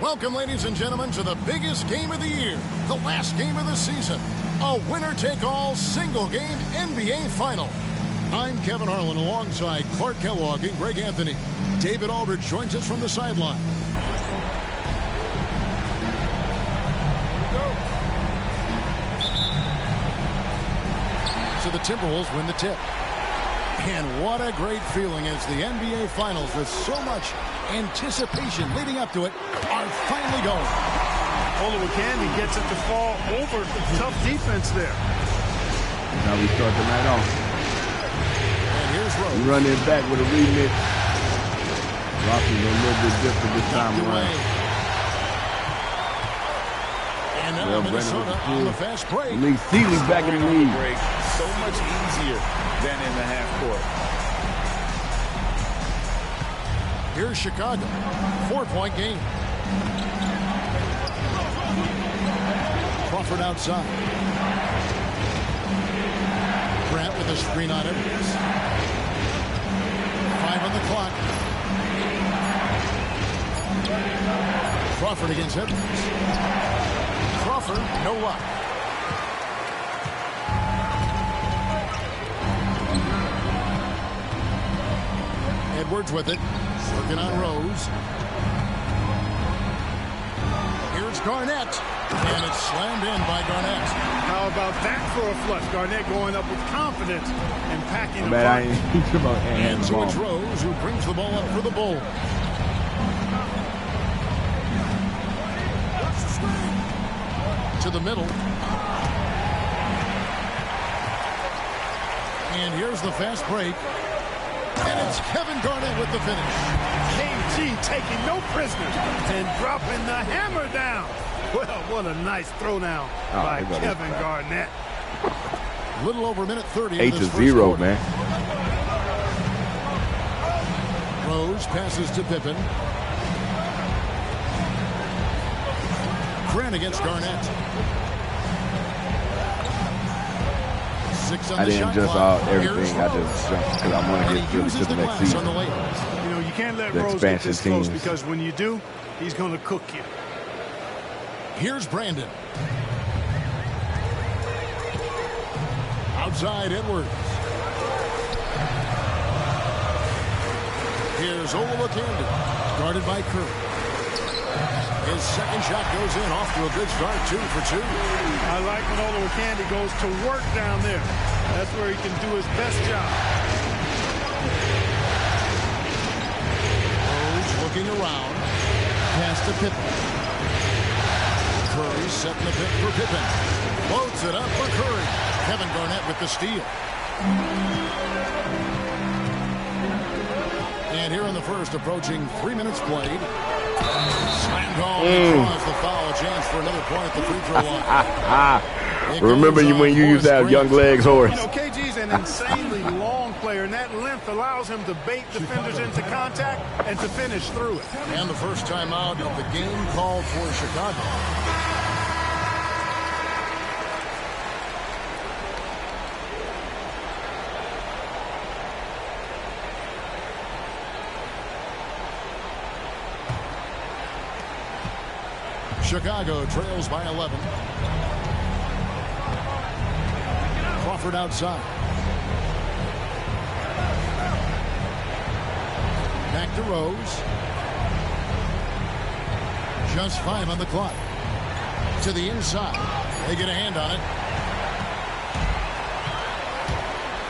Welcome, ladies and gentlemen, to the biggest game of the year, the last game of the season, a winner-take-all single-game NBA Final. I'm Kevin Harlan alongside Clark Kellogg and Greg Anthony. David Aldridge joins us from the sideline. So the Timberwolves win the tip. And what a great feeling as the NBA Finals, with so much anticipation leading up to it, are finally going. Olowokandi gets it to fall over tough defense there. Now we start the night off. And here's Rose. We run it back with a remix. Rocking a little bit different this time around. And now Minnesota on the fast break. Lee Seeley back in the lead. So much easier than in the half court. Here's Chicago. 4-point game. Crawford outside. Grant with a screen on Edwards. 5 on the clock. Crawford against Edwards. Crawford, no luck. Edwards with it. Working on Rose. Here's Garnett. And it's slammed in by Garnett. How about that for a flush? Garnett going up with confidence and packing the And so it's Rose who brings the ball up for the Bulls. To the middle. And here's the fast break. And it's Kevin Garnett with the finish. KG taking no prisoners and dropping the hammer down. Well, what a nice throwdown by Kevin Garnett. A little over a minute 30. 8-0, man. Rose passes to Pippen. Grant against Garnett. 6 on I the didn't shot just clock. everything. I just jumped because I want to get really to the next season. You know, you can't let Rose get this close because when you do, he's going to cook you. Here's Brandon. Outside Edwards. Here's Olowokandi. Guarded by Curry. His second shot goes in, off to a good start, 2 for 2. I like when Olowokandi goes to work down there. That's where he can do his best job. Rose looking around. Pass to Pippen. Curry setting the pick for Pippen. Loads it up for Curry. Kevin Garnett with the steal. And here in the first, approaching 3 minutes played. Slammed home. Draws the foul. Chance for another point at the free throw line. Remember you when you used to have young legs, Horace. You know, KG's an insanely long player, and that length allows him to bait defenders into contact and to finish through it. And the first time out of the game called for Chicago. Chicago trails by 11. Crawford outside. Back to Rose. Just 5 on the clock. To the inside. They get a hand on it.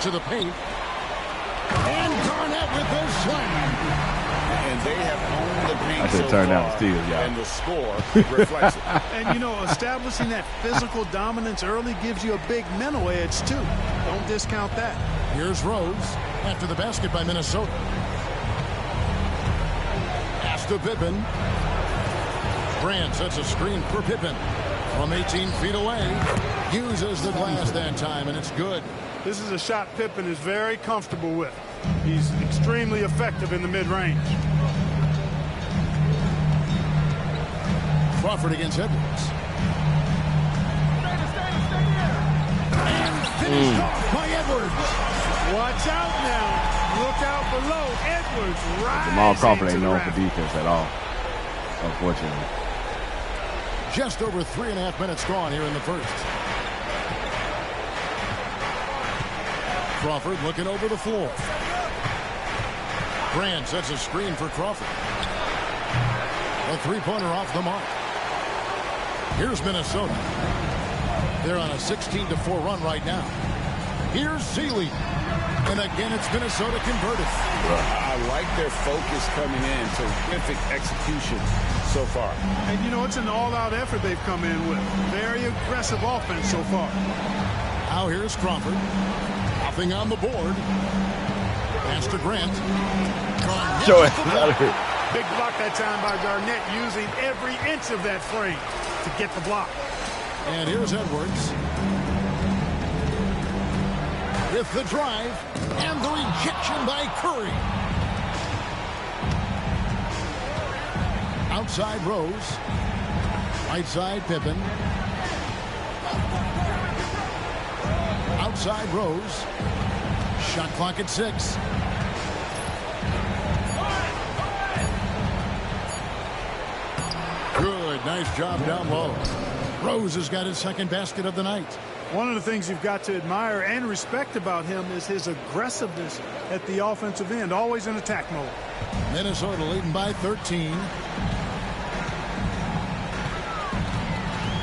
To the paint. And Garnett with the slam. And they have owned the paint so turn down far, the steal, yeah. and the score reflects it. And, you know, establishing that physical dominance early gives you a big mental edge, too. Don't discount that. Here's Rose after the basket by Minnesota. Pass to Pippen. Grant sets a screen for Pippen. From 18 feet away. Uses the glass that time, and it's good. This is a shot Pippen is very comfortable with. He's extremely effective in the mid-range. Crawford against Edwards. And finished off by Edwards. Watch out now. Look out below. Edwards right. Jamal Crawford ain't known for defense at all. unfortunately. Just over 3.5 minutes gone here in the first. Crawford looking over the floor. Grant sets a screen for Crawford. A three-pointer off the mark. Here's Minnesota. They're on a 16-4 run right now. Here's Seeley. And again, it's Minnesota converted. I like their focus coming in. Terrific execution so far. And, you know, it's an all-out effort they've come in with. Very aggressive offense so far. Now here's Crawford. Nothing on the board. Pass to Grant. Show it. Big block that time by Garnett, using every inch of that frame to get the block. And here's Edwards. With the drive and the rejection by Curry. Outside Rose. Right side Pippen. Outside Rose. Shot clock at 6. Good, nice job down low. Rose has got his second basket of the night. One of the things you've got to admire and respect about him is his aggressiveness at the offensive end, always in attack mode. Minnesota leading by 13.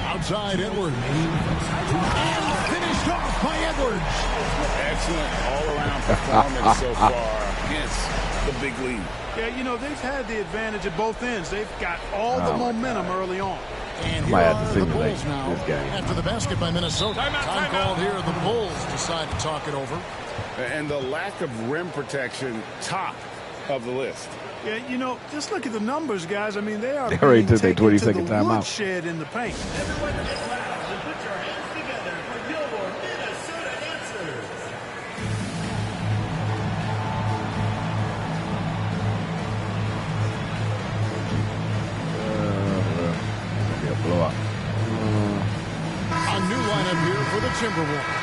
Outside Edwards. And finished off by Edwards. Excellent all-around performance so far against the big lead. Yeah, you know, they've had the advantage at both ends. They've got all the momentum early on. And here are the Bulls now after the basket by Minnesota. Time called here. The Bulls decide to talk it over. And the lack of rim protection, top of the list. Yeah, you know, just look at the numbers, guys. I mean, they are already took their taken 20-second to the timeout. woodshed in the paint. Everyone get loud and put your hands together for your Minnesota answers. Blowout. A new lineup here for the Timberwolves.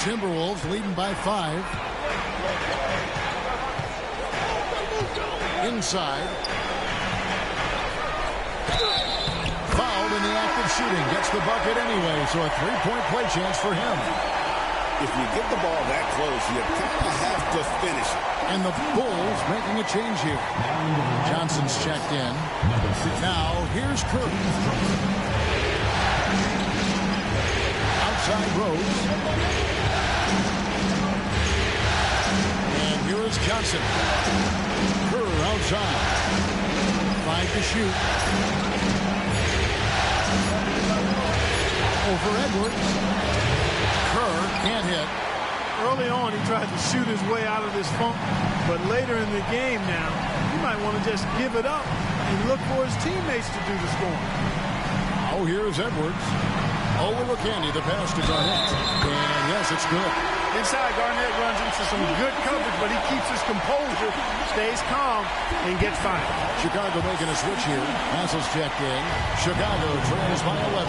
Timberwolves leading by 5. Inside. Fouled in the act of shooting. Gets the bucket anyway, so a three-point play chance for him. If you get the ball that close, you kind of have to finish it. And the Bulls making a change here. Johnson's checked in. Now, here's Curry. Outside Rose. And here is Johnson. Kerr outside. 5 to shoot. Over Edwards. Kerr can't hit. Early on, he tried to shoot his way out of this funk, but later in the game now, he might want to just give it up and look for his teammates to do the scoring. Oh, here's Edwards. Olowokandi, the pass to Garnett. And yes, it's good. Inside, Garnett runs into some good coverage, but he keeps his composure, stays calm, and gets fired. Chicago making a switch here. Hassel's checked in. Chicago trails by 11.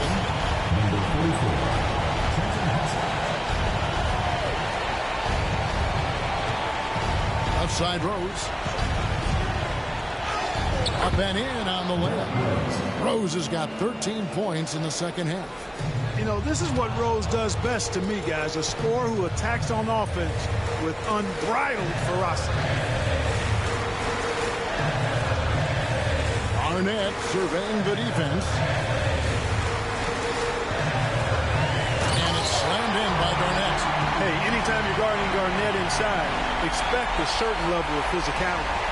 Outside Rose. Up and in on the layup. Rose has got 13 points in the second half. You know, this is what Rose does best to me, guys. A scorer who attacks on offense with unbridled ferocity. Garnett surveying the defense. And it's slammed in by Garnett. Hey, anytime you're guarding Garnett inside, expect a certain level of physicality.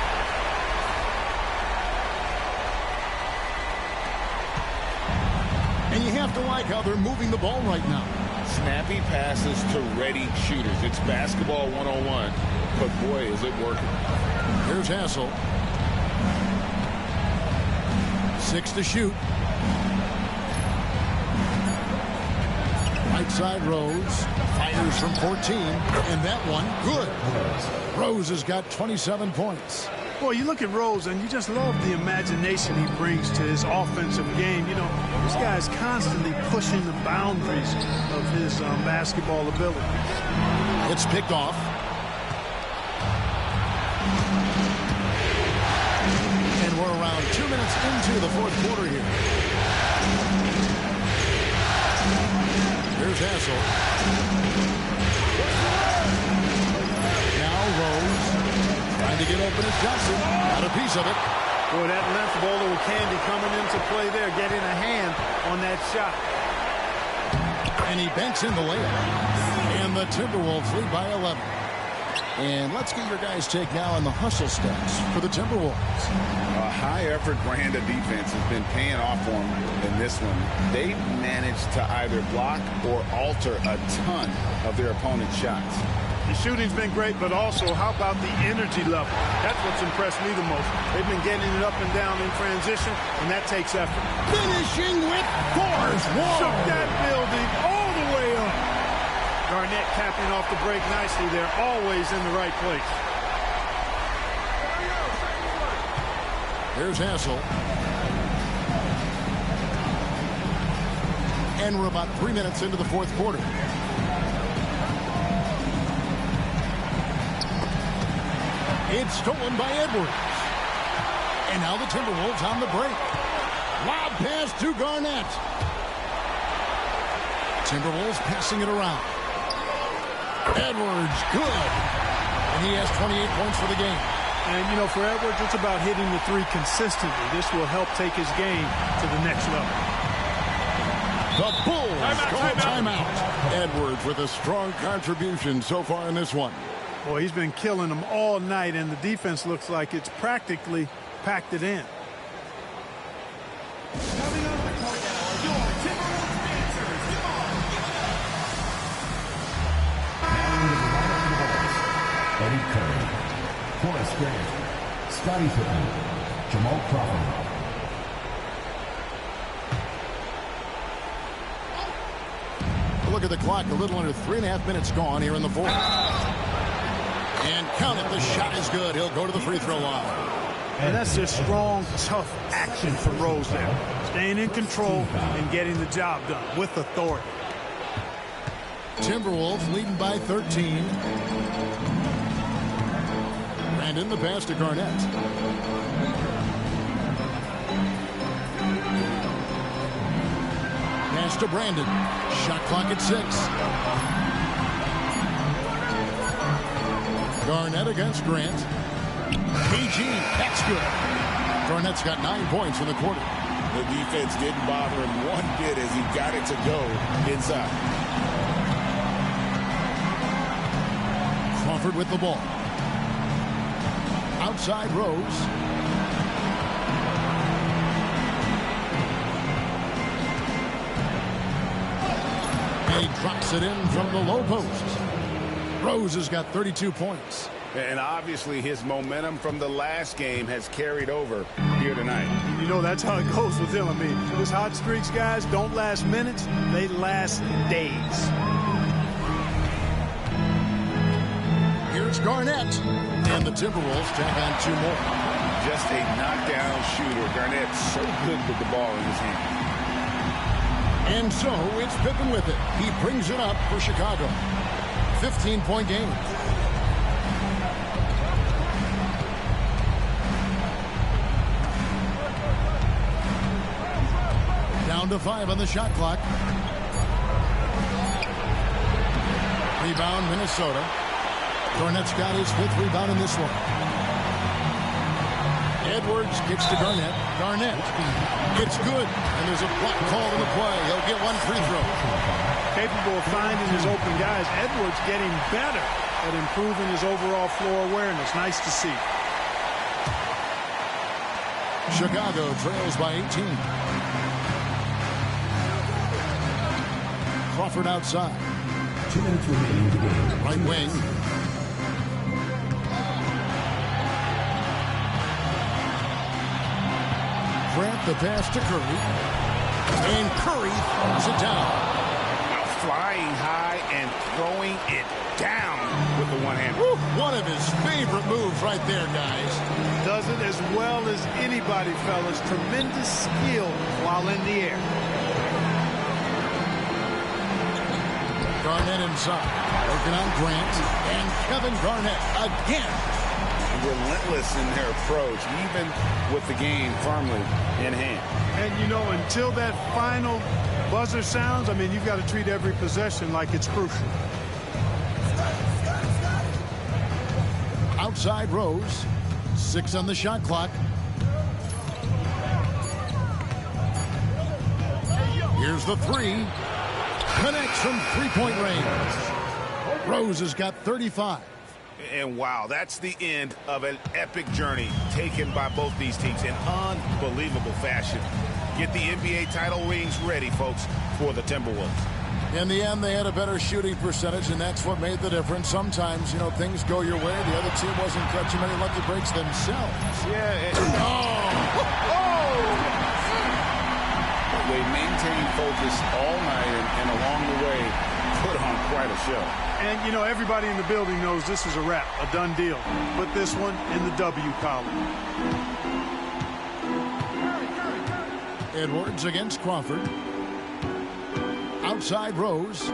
And you have to like how they're moving the ball right now. Snappy passes to ready shooters. It's basketball 101, but boy, is it working. Here's Hassel. 6 to shoot. Right side Rose. Fires from 14. And that one, good. Rose has got 27 points. Boy, you look at Rose, and you just love the imagination he brings to his offensive game. You know, this guy's constantly pushing the boundaries of his basketball ability. It's picked off. And we're around 2 minutes into the fourth quarter here. Here's Hassel. Now Rose. Trying to get open as Johnson. Got a piece of it. Boy, that length bowler with Candy coming into play there, getting a hand on that shot. And he banks in the layup. And the Timberwolves lead by 11. And let's get your guys' take now on the hustle steps for the Timberwolves. A high-effort brand of defense has been paying off for them in this one. They've managed to either block or alter a ton of their opponent's shots. The shooting's been great, but also how about the energy level? That's what's impressed me the most. They've been getting it up and down in transition, and that takes effort. Finishing with force. Shook that building all the way up. Garnett capping off the break nicely there, always in the right place. Here's Hassel. And we're about 3 minutes into the fourth quarter. It's stolen by Edwards. And now the Timberwolves on the break. Lob pass to Garnett. Timberwolves passing it around. Edwards, good. And he has 28 points for the game. And, you know, for Edwards, it's about hitting the three consistently. This will help take his game to the next level. The Bulls call timeout. Edwards with a strong contribution so far in this one. Boy, he's been killing them all night, and the defense looks like it's practically packed it in. Coming on the court now are your Timberwolves dancers. Eddie Curry, Horace Grant, Scottie Pippen, Jamal Crawford. Look at the clock. A little under 3.5 minutes gone here in the fourth. And count it. The shot is good. He'll go to the free throw line. And that's just strong, tough action from Rose there. Staying in control and getting the job done with authority. Timberwolves leading by 13. Brandon the pass to Garnett. Pass to Brandon. Shot clock at 6. Garnett against Grant. PG, that's good. Garnett's got 9 points in the quarter. The defense didn't bother him one bit as he got it to go inside. Crawford with the ball. Outside Rose. And he drops it in from the low post. Rose has got 32 points. And obviously his momentum from the last game has carried over here tonight. You know, that's how it goes with him. I mean, his hot streaks, guys, don't last minutes. They last days. Here's Garnett. And the Timberwolves tack on 2 more. Just a knockdown shooter. Garnett so good with the ball in his hand. And so it's Pippen with it. He brings it up for Chicago. 15-point game. Down to 5 on the shot clock. Rebound, Minnesota. Garnett's got his 5th rebound in this one. Edwards kicks to Garnett. Garnett. It's good. And there's a block call in the play. He'll get 1 free throw. Capable of finding his open guys. Edwards getting better at improving his overall floor awareness. Nice to see. Chicago trails by 18. Crawford outside. 2 minutes remaining in the game. Right wing. Grant the pass to Curry. And Curry throws it down. flying high and throwing it down with the one hand. One of his favorite moves right there, guys. Does it as well as anybody, fellas. Tremendous skill while in the air. Garnett inside. Working on Grant. And Kevin Garnett again. Relentless in their approach, even with the game firmly in hand. And, you know, until that final buzzer sounds, I mean, you've got to treat every possession like it's crucial. Outside Rose. 6 on the shot clock. Here's the three. Connects from three-point range. Rose has got 35. And wow, that's the end of an epic journey taken by both these teams in unbelievable fashion. Get the NBA title rings ready, folks, for the Timberwolves. In the end, they had a better shooting percentage, and that's what made the difference. Sometimes, you know, things go your way. The other team wasn't clutching many lucky breaks themselves. Yeah. They maintained focus all night and along the way put on quite a show. And, you know, everybody in the building knows this is a wrap, a done deal. Put this one in the W column. Edwards against Crawford. Outside Rose.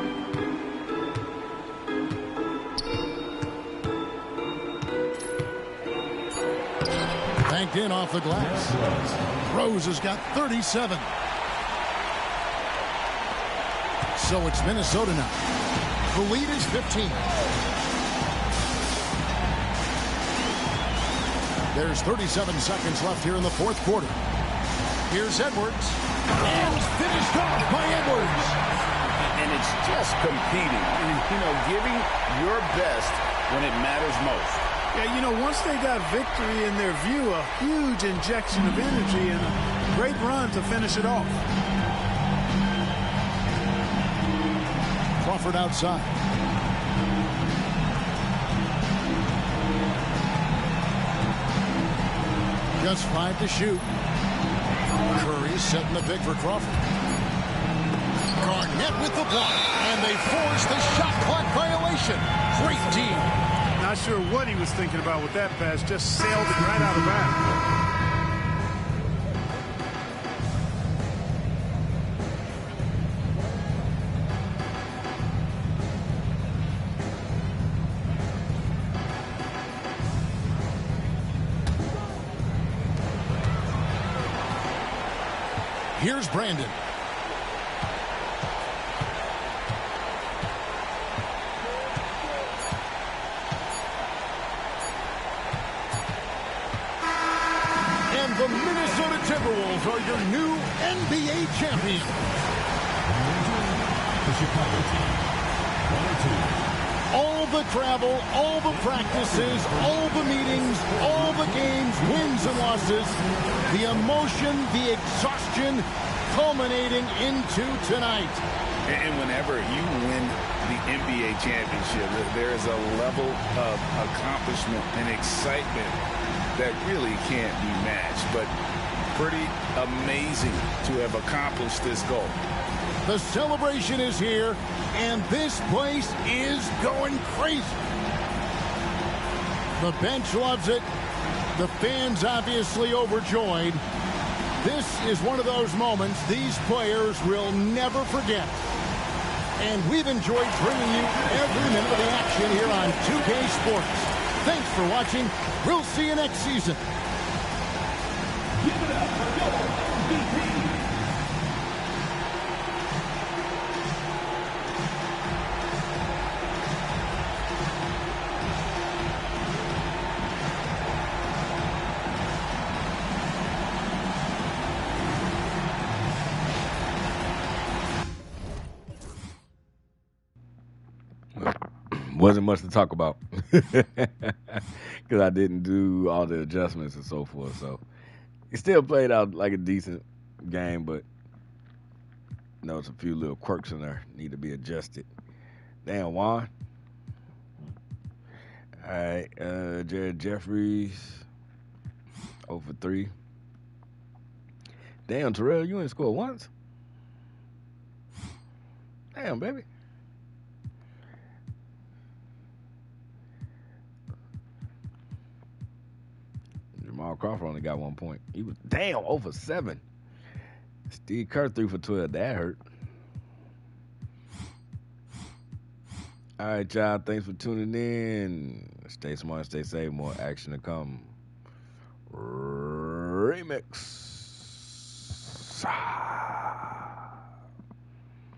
Banked in off the glass. Rose has got 37. So it's Minnesota now. The lead is 15. There's 37 seconds left here in the fourth quarter. Here's Edwards. And finished off by Edwards. And it's just competing, you know, giving your best when it matters most. Yeah, you know, once they got victory in their view, a huge injection of energy and a great run to finish it off. Crawford outside. Just 5 to shoot. Curry setting the pick for Crawford. Garnett with the block. And they force the shot clock violation. Great team. Not sure what he was thinking about with that pass. Just sailed it right out of bounds. Here's Brandon. And the Minnesota Timberwolves are your new NBA champions. The Chicago team. 1-2. All the travel, all the practices, all the meetings, all the games, wins and losses, the emotion, the exhaustion, culminating into tonight. And whenever you win the NBA championship, there is a level of accomplishment and excitement that really can't be matched. But pretty amazing to have accomplished this goal. The celebration is here, and this place is going crazy. The bench loves it. The fans obviously overjoyed. This is one of those moments these players will never forget. And we've enjoyed bringing you every minute of the action here on 2K Sports. Thanks for watching. We'll see you next season. Give it up for your MVP. Wasn't much to talk about because I didn't do all the adjustments and so forth. So it still played out like a decent game, but you know, there's a few little quirks in there need to be adjusted. Damn, Juan. All right, Jared Jeffries, 0 for 3. Damn, Terrell, you ain't scored once. Damn, baby. Jamal Crawford only got 1 point. He was over 7. Steve Kerr 3 for 12. That hurt. All right, y'all. Thanks for tuning in. Stay smart, stay safe. More action to come. Remix.